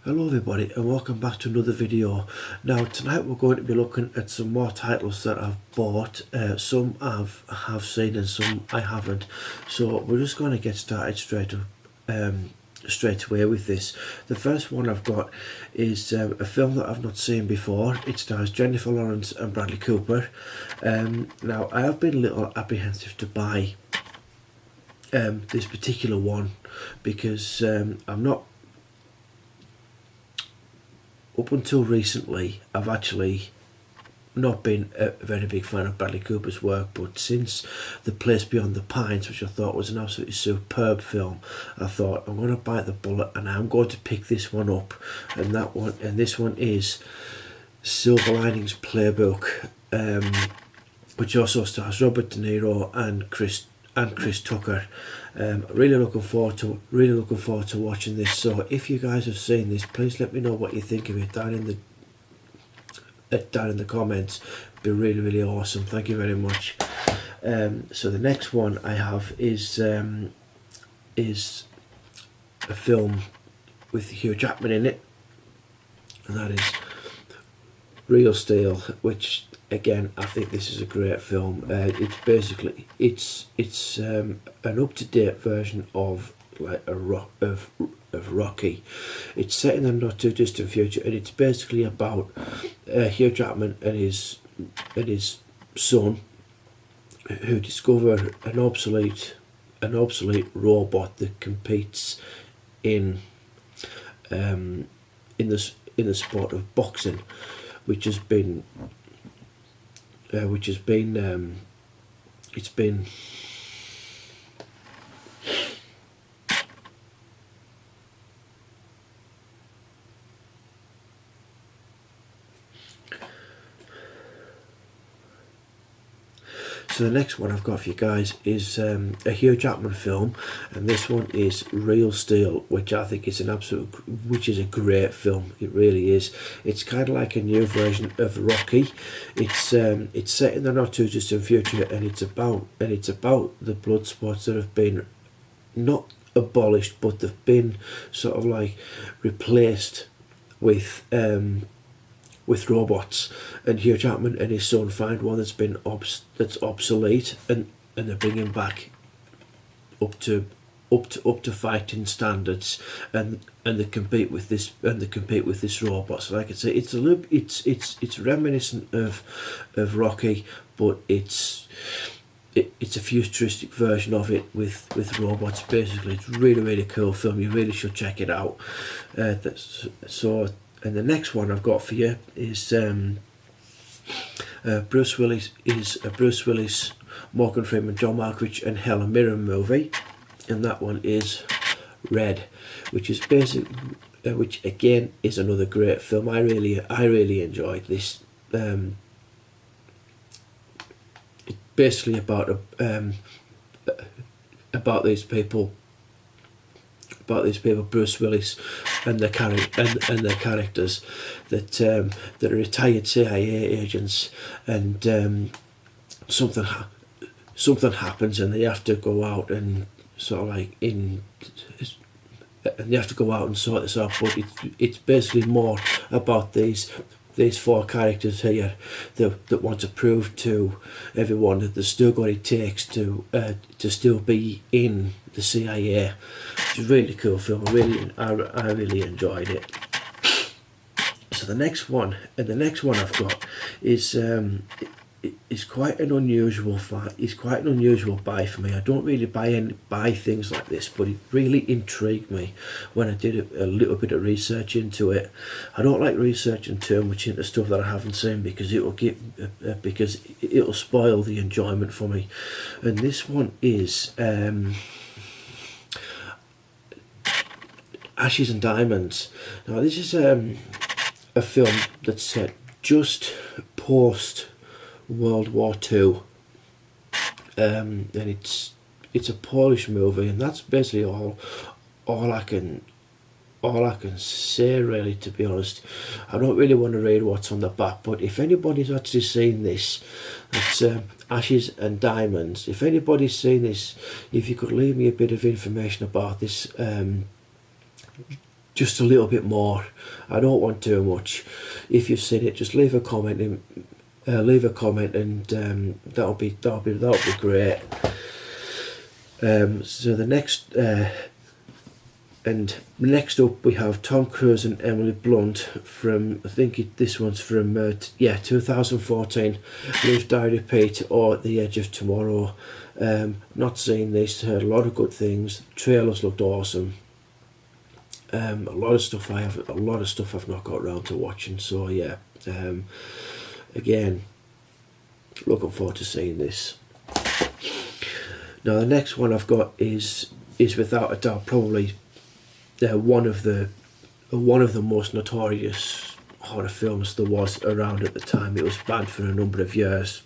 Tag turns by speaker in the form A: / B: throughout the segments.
A: Hello everybody and welcome back to another video. Now tonight we're going to be looking at some more titles that I've bought. Some have seen and some I haven't. So we're just going to get started straight away with this. The first one I've got is a film that I've not seen before. It stars Jennifer Lawrence and Bradley Cooper. Now I have been a little apprehensive to buy this particular one because I'm not. Up until recently, I've actually not been a very big fan of Bradley Cooper's work, but since The Place Beyond the Pines, which I thought was an absolutely superb film, I thought I'm going to bite the bullet and I'm going to pick this one up. And this one is Silver Linings Playbook, which also stars Robert De Niro and Chris Tucker. Really looking forward to watching this. So if you guys have seen this, please let me know what you think of it down in the comments. It'd be really awesome. Thank you very much. So the next one I have is a film with Hugh Jackman in it, and that is Real Steel, which again I think this is a great film. It's basically an up-to-date version of like of Rocky. It's set in the not too distant future, and it's basically about Hugh Jackman and his son, who discover an obsolete robot that competes in the sport of boxing, which has been So the next one I've got for you guys is a Hugh Jackman film, and this one is Real Steel, which I think is which is a great film. It really is. It's kind of like a new version of Rocky. It's set in the not too distant future, and it's about the blood sports that have been not abolished, but they've been sort of like replaced with robots, and Hugh Jackman and his son find one that's been that's obsolete, and they bring him back up to fighting standards, and they compete with this robot. So like I say, it's reminiscent of Rocky, but it's a futuristic version of it with robots. Basically, it's really cool film. You really should check it out. And the next one I've got for you is Bruce Willis, Morgan Freeman, John Malkovich and Helen Mirren movie, and that one is Red, which is which again is another great film. I really enjoyed this. It's basically about these people. Bruce Willis and their characters that are retired CIA agents, and something happens and they have to go out and sort of like and they have to go out and sort this out. But it's basically more about these four characters here that want to prove to everyone that there's still what it takes to still be in the CIA. It's a really cool film. I really enjoyed it. So the next one I've got is quite an unusual buy for me. I don't really buy things like this, but it really intrigued me when I did a little bit of research into it. I don't like researching too much into stuff that I haven't seen because it'll spoil the enjoyment for me. And this one is Ashes and Diamonds. Now this is a film that's set just post World War II, and it's a Polish movie, and that's basically all I can say, really, to be honest. I don't really want to read what's on the back, but if anybody's actually seen this, it's Ashes and Diamonds. If anybody's seen this, if you could leave me a bit of information about this just a little bit more. I don't want too much. If you've seen it, just leave a comment and that'll be great. So the next up we have Tom Cruise and Emily Blunt from, I think this one's from 2014, Live Die Repeat or At the Edge of Tomorrow. Not seen this, heard a lot of good things. Trailers looked awesome. A lot of stuff I've not got around to watching. So yeah, again, looking forward to seeing this. Now the next one I've got is without a doubt probably one of the most notorious horror films there was around at the time. It was banned for a number of years,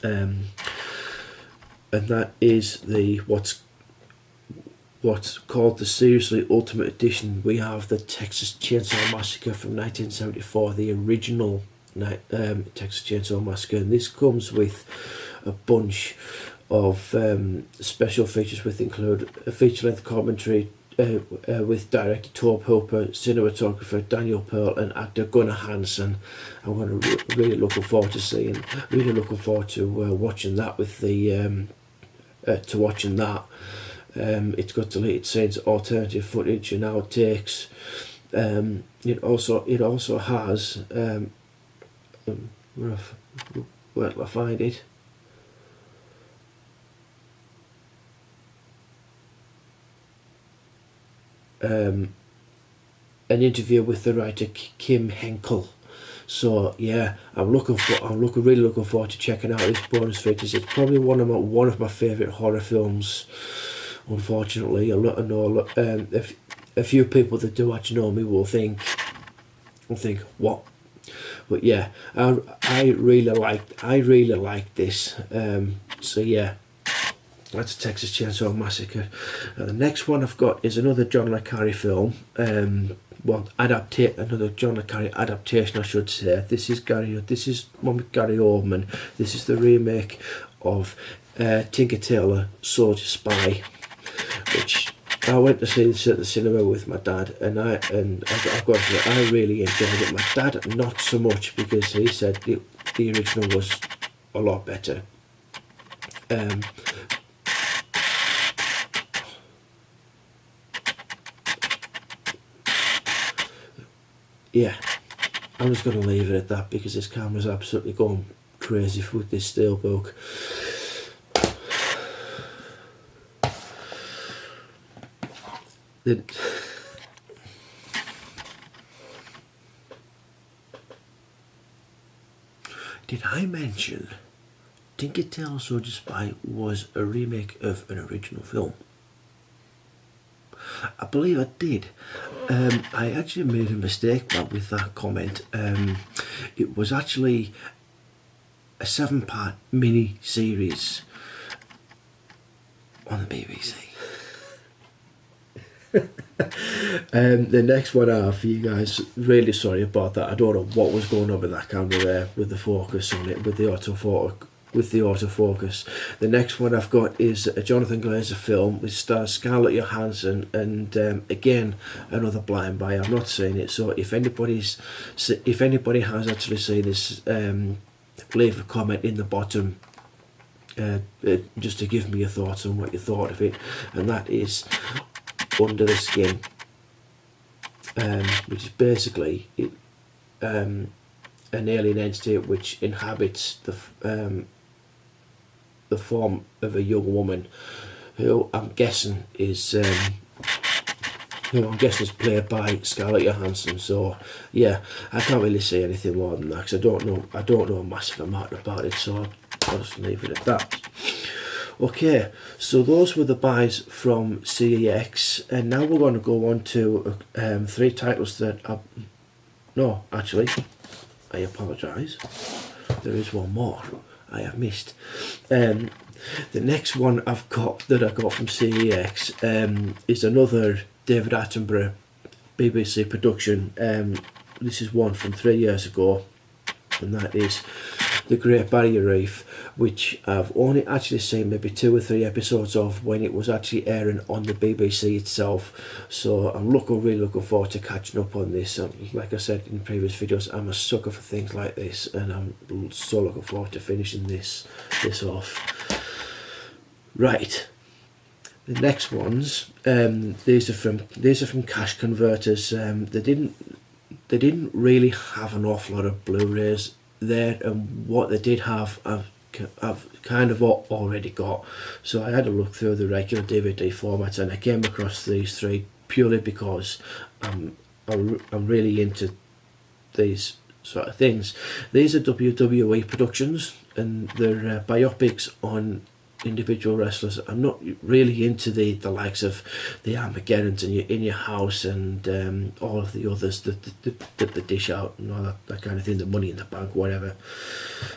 A: and that is the what's called the Seriously Ultimate Edition. We have the Texas Chainsaw Massacre from 1974, the original Texas Chainsaw Massacre, and this comes with a bunch of special features, which include a feature-length commentary with director Tobe Hooper, cinematographer Daniel Pearl, and actor Gunnar Hansen. I'm really looking forward to watching that with the it's got deleted scenes, alternative footage, and outtakes. It also has where will I find it? An interview with the writer Kim Henkel. So yeah, I'm really looking forward to checking out this bonus features. It's probably one of my favourite horror films. Unfortunately, a few people that do actually know me will think what, but yeah, I really like this. So yeah, that's Texas Chainsaw Massacre. Now the next one I've got is another John le Carré film. Another John le Carré adaptation, I should say. This is one with Gary Oldman. This is the remake of Tinker Tailor Soldier Spy, which I went to see this at the cinema with my dad, and I've got to say, I really enjoyed it. My dad not so much, because he said the original was a lot better. Yeah, I'm just going to leave it at that because this camera's absolutely going crazy with this steelbook. Did I mention Tinker Tailor Soldier Spy was a remake of an original film? I believe I did. I actually made a mistake with that comment. It was actually a 7-part mini series on the BBC. The next one I have for you guys, really sorry about that. I don't know what was going on with that camera there, with the focus on it, with the autofocus. The next one I've got is a Jonathan Glazer film which stars Scarlett Johansson, and again another blind buy. I've not seen it, so if anybody has actually seen this, leave a comment in the bottom just to give me your thoughts on what you thought of it. And that is Under the Skin, which is basically an alien entity which inhabits the form of a young woman who I'm guessing is played by Scarlett Johansson. So yeah, I can't really say anything more than that because I don't know a massive amount about it, so I'll just leave it at that. Okay, so those were the buys from CEX, and now we're going to go on to 3 titles that no, actually, I apologise. There is one more I have missed. The next one I got from CEX is another David Attenborough BBC production. This is one from 3 years ago, and that is the Great Barrier Reef, which I've only actually seen maybe 2 or 3 episodes of when it was actually airing on the BBC itself. So I'm really looking forward to catching up on this. Like I said in previous videos, I'm a sucker for things like this, and I'm so looking forward to finishing this off. Right. The next ones, these are from Cash Converters. They didn't really have an awful lot of Blu-rays there, and what they did have, I've kind of already got. So I had a look through the regular DVD formats, and I came across these 3 purely because I'm really into these sort of things. These are WWE productions, and they're biopics on individual wrestlers. I'm not really into the likes of the Armageddons in your house and all of the others that the dish out and all that kind of thing, the Money in the Bank, whatever,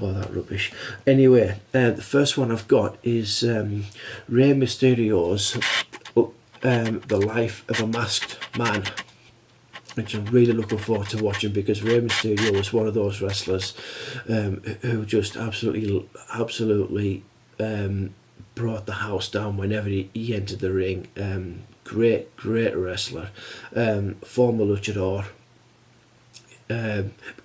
A: all that rubbish. Anyway, the first one I've got is Rey Mysterio's The Life of a Masked Man, which I'm really looking forward to watching, because Rey Mysterio was one of those wrestlers who just absolutely brought the house down whenever he entered the ring. Great wrestler, former luchador.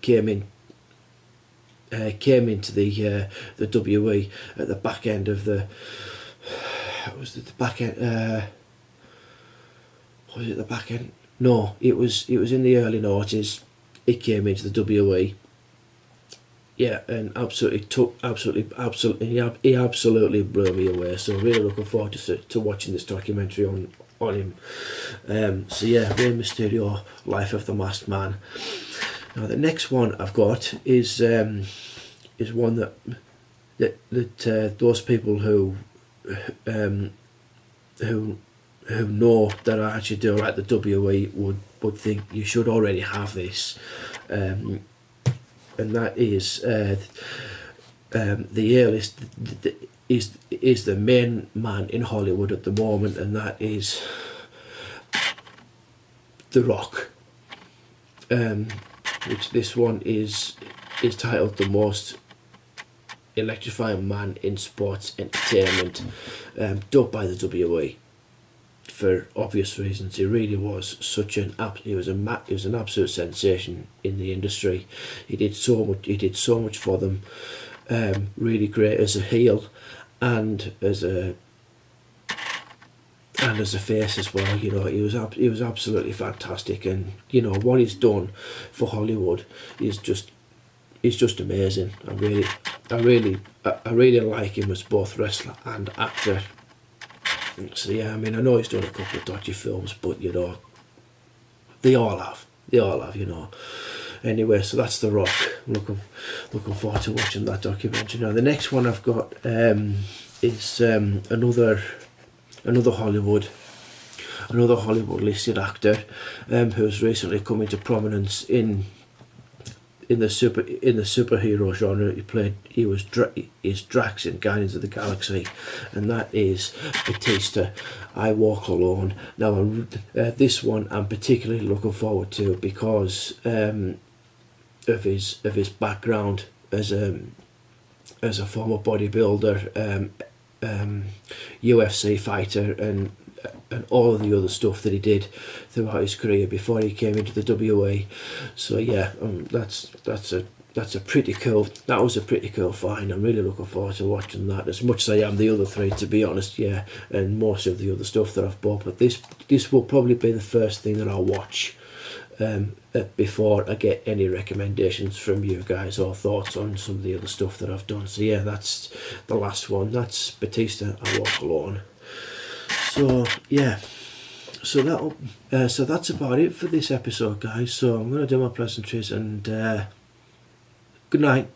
A: Came into the WE at the back end of the. Was it the back end? Was it the back end? No, it was in the early noughties. It came into the WE. Yeah, and he absolutely blew me away. So really looking forward to watching this documentary on him. So yeah, Rey Mysterio, Life of the Masked Man. Now the next one I've got is one that those people who know that I actually do like the WE would think you should already have this. And that is the A-list is the main man in Hollywood at the moment, and that is The Rock. Which this one is titled The Most Electrifying Man in Sports Entertainment, dubbed by the WE. For obvious reasons, he really was he was an absolute sensation in the industry. He did so much for them. Really great as a heel and as a face as well. You know, he was absolutely fantastic, and you know what he's done for Hollywood is just amazing. I really like him as both wrestler and actor. So yeah, I mean, I know he's done a couple of dodgy films, but you know, they all have, you know. Anyway, so that's The Rock. Looking forward to watching that documentary. Now the next one I've got is another Hollywood listed actor who's recently come into prominence in the superhero genre. He's Drax in Guardians of the Galaxy, and that is Batista. I Walk Alone. Now this one I'm particularly looking forward to because of his background as a former bodybuilder, UFC fighter, and all of the other stuff that he did throughout his career before he came into the WA. So yeah, that was a pretty cool find. I'm really looking forward to watching that as much as I am the other 3, to be honest. Yeah, and most of the other stuff that I've bought, but this will probably be the first thing that I'll watch before I get any recommendations from you guys or thoughts on some of the other stuff that I've done. So yeah, that's the last one. That's Batista, I Walk Alone. So yeah, so that's about it for this episode, guys. So I'm going to do my pleasantries, and good night.